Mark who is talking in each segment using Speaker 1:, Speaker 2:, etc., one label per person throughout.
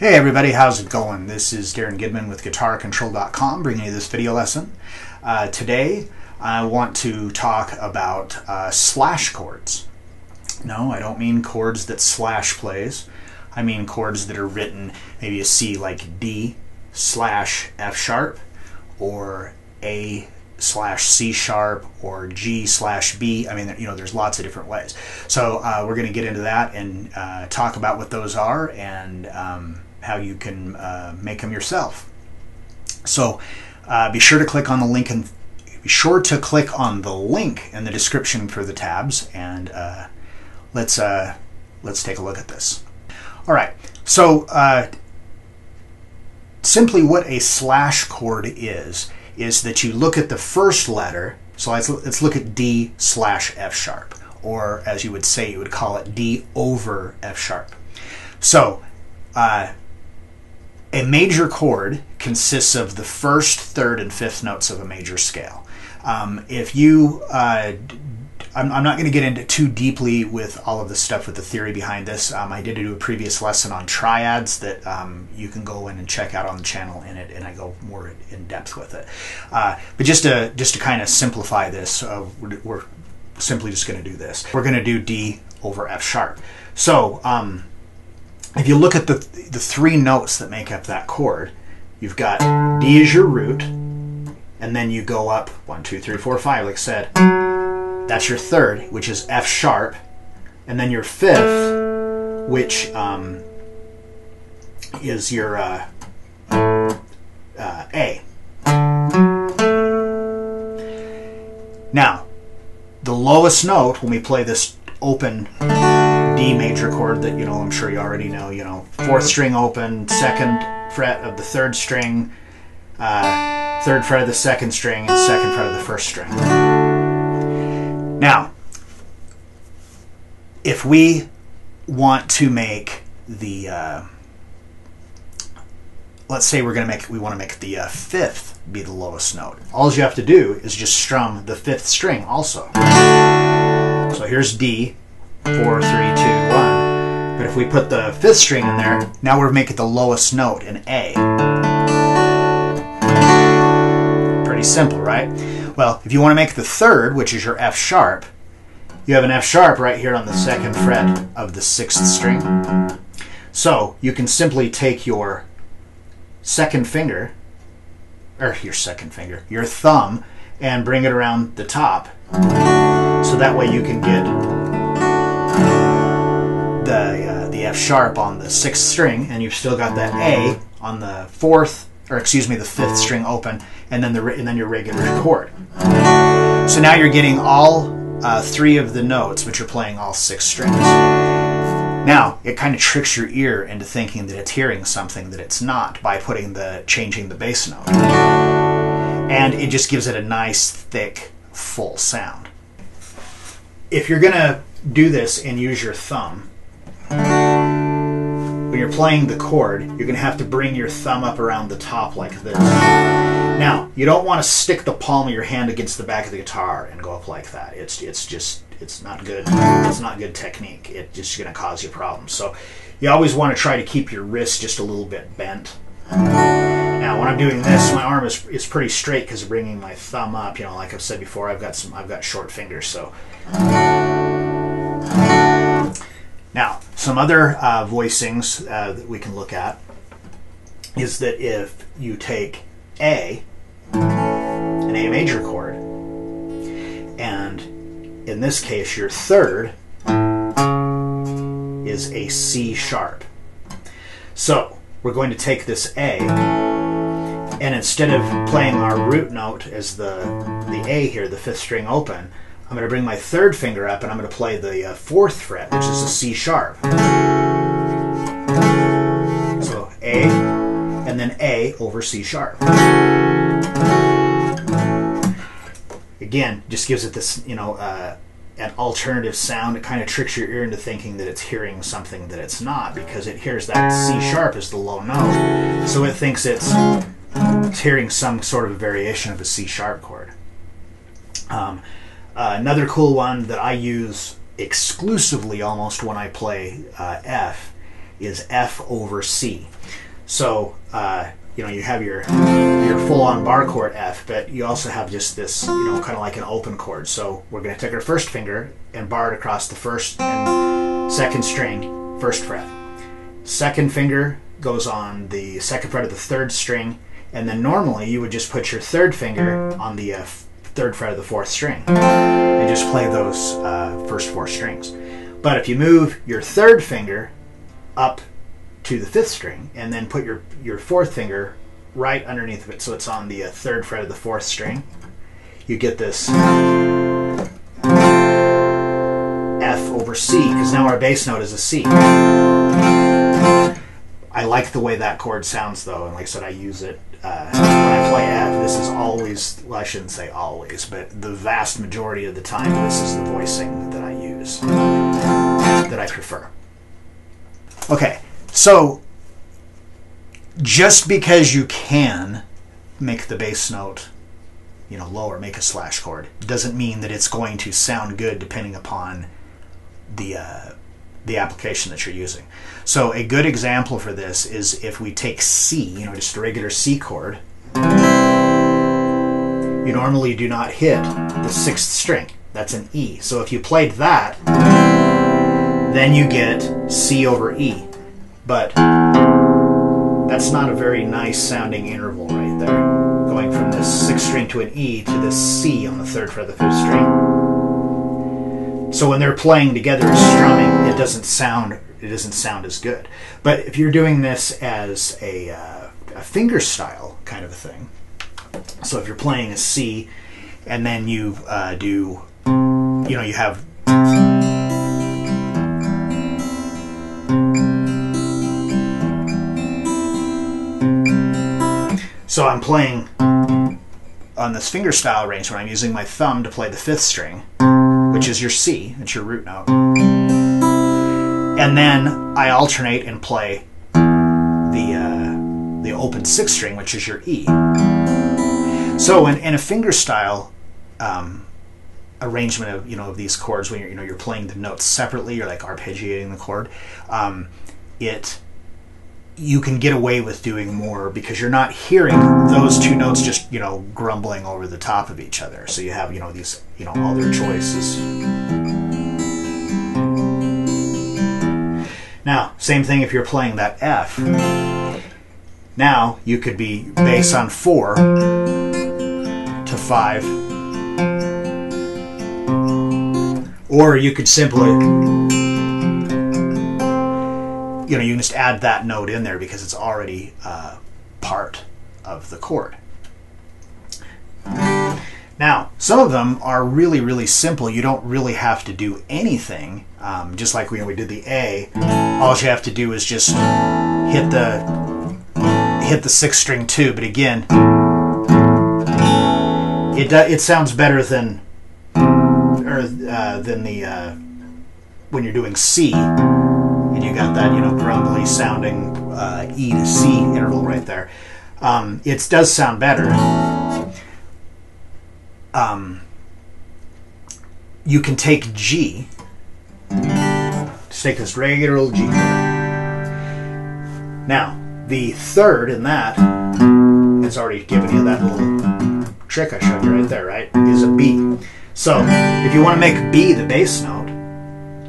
Speaker 1: Hey everybody, how's it going? This is Darrin Goodman with GuitarControl.com bringing you this video lesson. Today I want to talk about slash chords. No, I don't mean chords that Slash plays. I mean chords that are written maybe a C like D slash F sharp, or A slash C sharp, or G slash B. I mean, you know, there's lots of different ways. So we're going to get into that and talk about what those are and how you can make them yourself. So be sure to click on the link in the description for the tabs, and let's take a look at this. All right. So simply what a slash chord is that you look at the first letter. So let's look at D slash F sharp, or as you would say, you would call it D over F sharp. So a major chord consists of the first, third, and fifth notes of a major scale. I'm not going to get into too deeply with all of the stuff with the theory behind this. I did do a previous lesson on triads that you can go in and check out on the channel in it, and I go more in depth with it. But just to kind of simplify this, we're simply just going to do this. We're going to do D over F sharp. So if you look at the three notes that make up that chord, you've got D as your root, and then you go up 1, 2, 3, 4, 5, like I said. That's your third, which is F sharp, and then your fifth, which is your A. Now, the lowest note when we play this open D major chord that, you know, I'm sure you already know, fourth string open, second fret of the third string, third fret of the second string, and second fret of the first string. Now, if we want to make the, let's say we want to make the fifth be the lowest note. All you have to do is just strum the fifth string also. So here's D, 4, 3, 2, 1. But if we put the fifth string in there, now we're making the lowest note in A. Pretty simple, right? Well, if you want to make the third, which is your F sharp, you have an F sharp right here on the second fret of the sixth string. So you can simply take your second finger, or your thumb, and bring it around the top. So that way you can get the F sharp on the sixth string, and you've still got that A on the the fifth string open, and then your regular chord. So now you're getting all three of the notes, but you're playing all six strings. Now it kind of tricks your ear into thinking that it's hearing something that it's not by changing the bass note, and it just gives it a nice thick full sound. If you're gonna do this and use your thumb, when you're playing the chord, you're going to have to bring your thumb up around the top like this. Now, you don't want to stick the palm of your hand against the back of the guitar and go up like that. It's not good. It's not good technique. It's just going to cause you problems. So you always want to try to keep your wrist just a little bit bent. Now, when I'm doing this, my arm is pretty straight because of bringing my thumb up. You know, like I've said before, I've got short fingers, so. Now, some other voicings that we can look at is that if you take an A major chord, and in this case your third is a C sharp. So we're going to take this A, and instead of playing our root note as the A here, the fifth string open, I'm going to bring my third finger up and I'm going to play the fourth fret, which is a C sharp. So A, and then A over C sharp. Again, just gives it this, an alternative sound. It kind of tricks your ear into thinking that it's hearing something that it's not, because it hears that C sharp as the low note. So it thinks it's hearing some sort of a variation of a C sharp chord. Another cool one that I use exclusively almost when I play F is F over C. So you know, you have your full-on bar chord F, but you also have just this, you know, kind of like an open chord. So we're going to take our first finger and bar it across the first and second string, first fret. Second finger goes on the second fret of the third string, and then normally you would just put your third finger on the third fret of the fourth string and just play those first four strings. But if you move your third finger up to the fifth string and then put your fourth finger right underneath of it, so it's on the third fret of the fourth string, you get this F over C, because now our bass note is a C. I like the way that chord sounds though, and like I said, I use it when I play F. This is always, well, I shouldn't say always, but the vast majority of the time this is the voicing that I use, that I prefer. Okay, so just because you can make the bass note, you know, lower, make a slash chord, doesn't mean that it's going to sound good depending upon the application that you're using. So a good example for this is if we take C, you know, just a regular C chord, you normally do not hit the sixth string. That's an E. So if you played that, then you get C over E. But that's not a very nice sounding interval right there, going from this sixth string to an E to this C on the third fret of the fifth string. So when they're playing together as strumming, it doesn't sound as good. But if you're doing this as a finger style kind of a thing, so if you're playing a C and then you do, you know, you have so I'm playing on this finger style arrangement, I'm using my thumb to play the fifth string, which is your C, it's your root note. And then I alternate and play the open sixth string, which is your E. So in a finger style arrangement of, you know, of these chords, when you're playing the notes separately, you're like arpeggiating the chord, you can get away with doing more because you're not hearing those two notes just, you know, grumbling over the top of each other. So you have, you know, these, you know, all their choices. Now, same thing if you're playing that F. Now you could be bass on 4 to 5, or you could simply, you know, you can just add that note in there because it's already part of the chord. Now, some of them are really, really simple. You don't really have to do anything. Just like we did the A, all you have to do is just hit the sixth string too. But again, it sounds better than the when you're doing C. And you got that, you know, grumbly sounding E to C interval right there. It does sound better. You can take G, just take this regular old G chord. Now, the third in that, it's already given you that little trick I showed you right there, right, is a B. So, if you want to make B the bass note,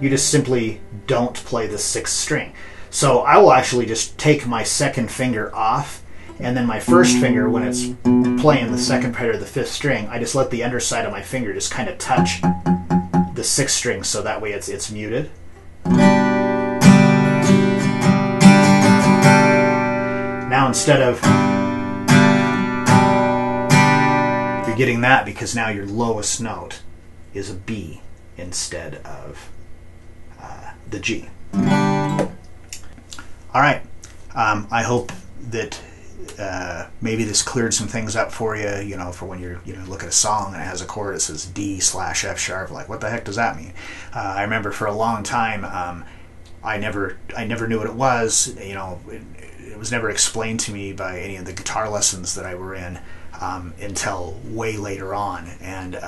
Speaker 1: you just simply don't play the sixth string. So I will actually just take my second finger off, and then my first finger, when it's playing the second fret of the fifth string, I just let the underside of my finger just kind of touch the sixth string, so that way it's muted. Now instead of, you're getting that because now your lowest note is a B instead of the G. All right. I hope that maybe this cleared some things up for you. You know, for when you look at a song and it has a chord that says D/F sharp. Like, what the heck does that mean? I remember for a long time, I never knew what it was. You know, it was never explained to me by any of the guitar lessons that I were in until way later on, and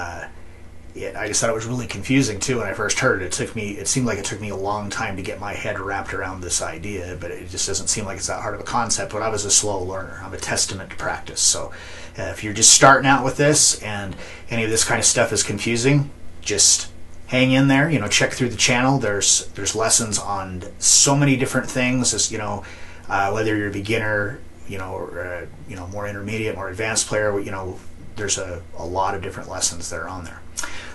Speaker 1: I just thought it was really confusing too when I first heard it. It seemed like it took me a long time to get my head wrapped around this idea, but it just doesn't seem like it's that hard of a concept. But I was a slow learner. I'm a testament to practice. So if you're just starting out with this and any of this kind of stuff is confusing, just hang in there. Check through the channel. There's lessons on so many different things. As whether you're a beginner, or more intermediate, more advanced player, there's a lot of different lessons that are on there.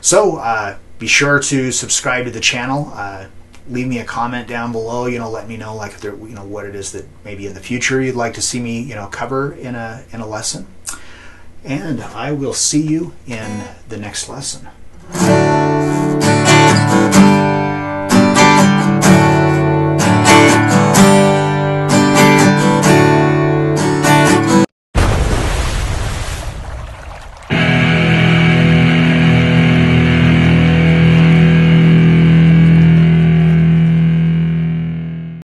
Speaker 1: So be sure to subscribe to the channel. Leave me a comment down below. Let me know if there, what it is that maybe in the future you'd like to see me cover in a lesson. And I will see you in the next lesson.